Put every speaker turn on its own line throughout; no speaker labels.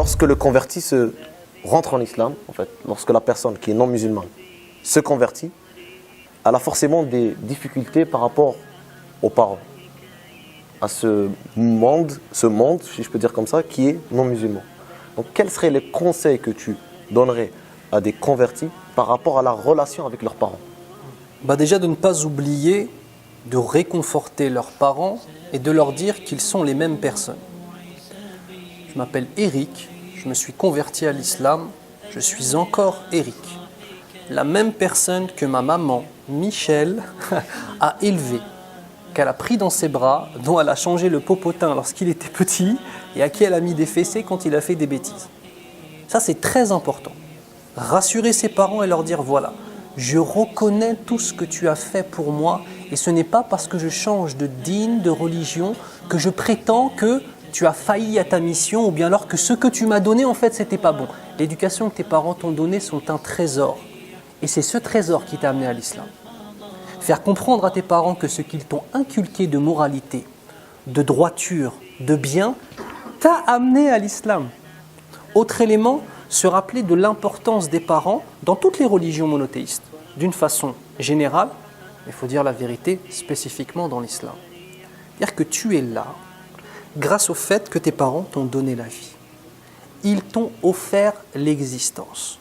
lorsque le converti rentre en islam, en fait, lorsque la personne qui est non musulmane se convertit, elle a forcément des difficultés par rapport aux parents, à ce monde, si je peux dire comme ça, qui est non musulman. Donc, quels seraient les conseils que tu donnerais à des convertis par rapport à la relation avec leurs parents?
Déjà de ne pas oublier de réconforter leurs parents et de leur dire qu'ils sont les mêmes personnes. Je m'appelle Eric, je me suis converti à l'islam, je suis encore Eric. La même personne que ma maman, Michel, a élevé, qu'elle a pris dans ses bras, dont elle a changé le popotin lorsqu'il était petit et à qui elle a mis des fessées quand il a fait des bêtises. Ça, c'est très important. Rassurer ses parents et leur dire, voilà, je reconnais tout ce que tu as fait pour moi et ce n'est pas parce que je change de dîne, de religion, que je prétends que tu as failli à ta mission ou bien alors que ce que tu m'as donné, en fait, c'était pas bon. L'éducation que tes parents t'ont donnée sont un trésor. Et c'est ce trésor qui t'a amené à l'islam. Faire comprendre à tes parents que ce qu'ils t'ont inculqué de moralité, de droiture, de bien, t'a amené à l'islam. Autre élément, se rappeler de l'importance des parents dans toutes les religions monothéistes. D'une façon générale, il faut dire la vérité, spécifiquement dans l'islam. C'est-à-dire que tu es là grâce au fait que tes parents t'ont donné la vie. Ils t'ont offert l'existence.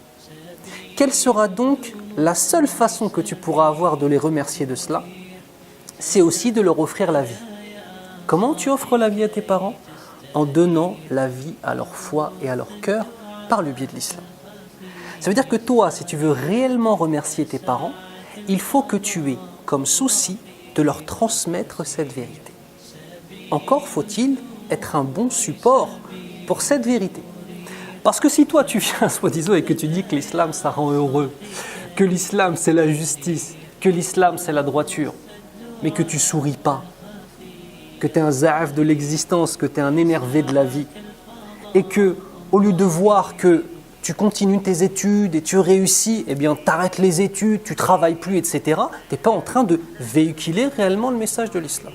Quelle sera donc la seule façon que tu pourras avoir de les remercier de cela? C'est aussi de leur offrir la vie. Comment tu offres la vie à tes parents? En donnant la vie à leur foi et à leur cœur par le biais de l'islam. Ça veut dire que toi, si tu veux réellement remercier tes parents, il faut que tu aies comme souci de leur transmettre cette vérité. Encore faut-il être un bon support pour cette vérité. Parce que si toi tu viens, soi-disant, et que tu dis que l'islam ça rend heureux, que l'islam c'est la justice, que l'islam c'est la droiture, mais que tu souris pas, que tu es un zaaf de l'existence, que tu es un énervé de la vie, et que au lieu de voir que tu continues tes études et tu réussis, eh bien tu arrêtes les études, tu travailles plus, etc., tu n'es pas en train de véhiculer réellement le message de l'islam.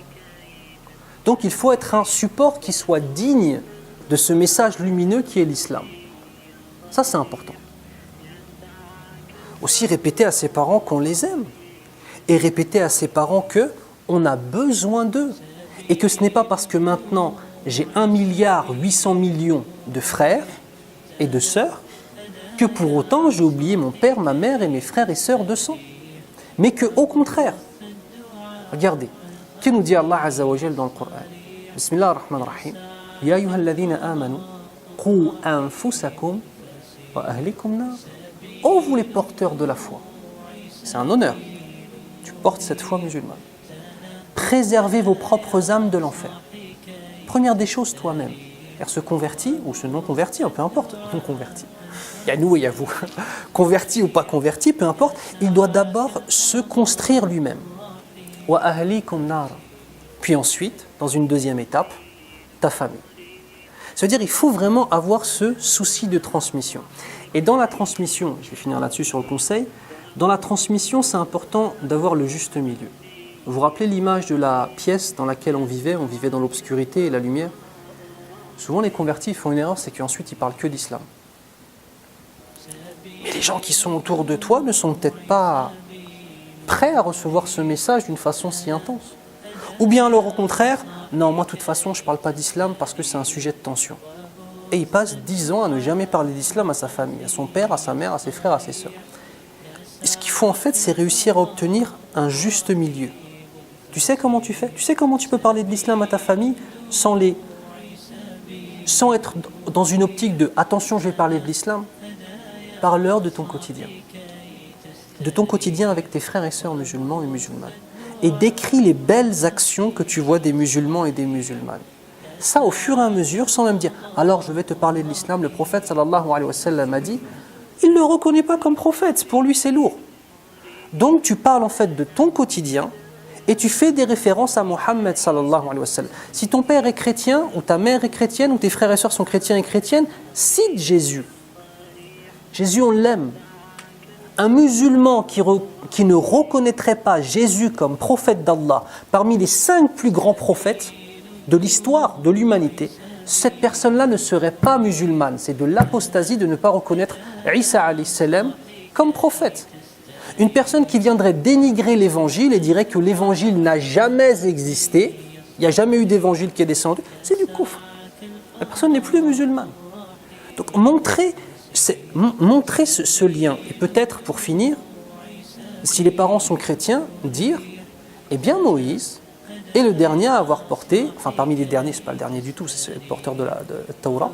Donc il faut être un support qui soit digne de ce message lumineux qui est l'islam. Ça, c'est important. Aussi, répéter à ses parents qu'on les aime. Et répéter à ses parents qu'on a besoin d'eux. Et que ce n'est pas parce que maintenant, j'ai 1,8 milliard de frères et de sœurs, que pour autant, j'ai oublié mon père, ma mère et mes frères et sœurs de sang. Mais qu'au contraire, regardez, que nous dit Allah Azza wa Jal dans le Coran? Bismillah ar-Rahman ar-Rahim. Ya ayyuhalladhina amanu, qu anfusakum wa ahlikum nar. Oh, vous les porteurs de la foi. C'est un honneur. Tu portes cette foi musulmane. Préservez vos propres âmes de l'enfer. Première des choses, toi-même. Se converti ou se non-converti, peu importe, non-converti. Il y a nous et il y a vous. Converti ou pas converti, peu importe, il doit d'abord se construire lui-même. Wa ahlikum nar. Puis ensuite, dans une deuxième étape, ta famille. C'est-à-dire, il faut vraiment avoir ce souci de transmission. Et dans la transmission, je vais finir là-dessus sur le conseil, dans la transmission, c'est important d'avoir le juste milieu. Vous vous rappelez l'image de la pièce dans laquelle on vivait dans l'obscurité et la lumière. Souvent, les convertis font une erreur, c'est qu'ensuite, ils parlent que d'islam. Mais les gens qui sont autour de toi ne sont peut-être pas prêts à recevoir ce message d'une façon si intense. Ou bien alors au contraire, non, moi de toute façon je ne parle pas d'islam parce que c'est un sujet de tension. Et il passe 10 ans à ne jamais parler d'islam à sa famille, à son père, à sa mère, à ses frères, à ses sœurs. Et ce qu'il faut en fait, c'est réussir à obtenir un juste milieu. Tu sais comment tu fais? Tu sais comment tu peux parler de l'islam à ta famille sans être dans une optique de « attention, je vais parler de l'islam ». Parle-leur de ton quotidien. De ton quotidien avec tes frères et sœurs musulmans et musulmanes. Et décris les belles actions que tu vois des musulmans et des musulmanes. Ça, au fur et à mesure, sans même dire « alors je vais te parler de l'islam », le prophète sallallahu alayhi wa sallam a dit « il ne le reconnaît pas comme prophète, pour lui c'est lourd ». Donc tu parles en fait de ton quotidien et tu fais des références à Mohammed sallallahu alayhi wa sallam. Si ton père est chrétien, ou ta mère est chrétienne, ou tes frères et sœurs sont chrétiens et chrétiennes, cite Jésus. Jésus, on l'aime. Un musulman qui ne reconnaîtrait pas Jésus comme prophète d'Allah, parmi les 5 plus grands prophètes de l'histoire de l'humanité, cette personne-là ne serait pas musulmane. C'est de l'apostasie de ne pas reconnaître Isa alayhi salam comme prophète. Une personne qui viendrait dénigrer l'évangile et dirait que l'évangile n'a jamais existé, il n'y a jamais eu d'évangile qui est descendu, c'est du kufr. La personne n'est plus musulmane. Donc montrer ce lien, et peut-être pour finir, si les parents sont chrétiens, dire, eh bien Moïse est le dernier à avoir porté, enfin parmi les derniers, c'est pas le dernier du tout, c'est le porteur de la Torah,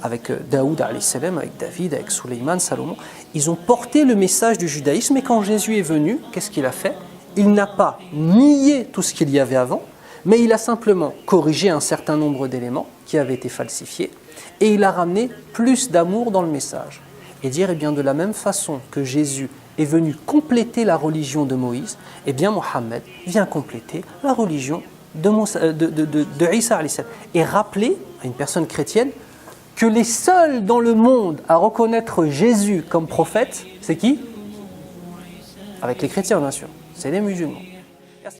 avec Daoud alayhi salam, avec David, avec Suleiman, Salomon, ils ont porté le message du judaïsme, et quand Jésus est venu, qu'est-ce qu'il a fait? Il n'a pas nié tout ce qu'il y avait avant, mais il a simplement corrigé un certain nombre d'éléments qui avaient été falsifiés, et il a ramené plus d'amour dans le message. Et dire, eh bien, de la même façon que Jésus est venu compléter la religion de Moïse, eh bien, Mohammed vient compléter la religion de Isa alayhi salam. Et rappeler à une personne chrétienne que les seuls dans le monde à reconnaître Jésus comme prophète, c'est qui? Avec les chrétiens, bien sûr, c'est les musulmans.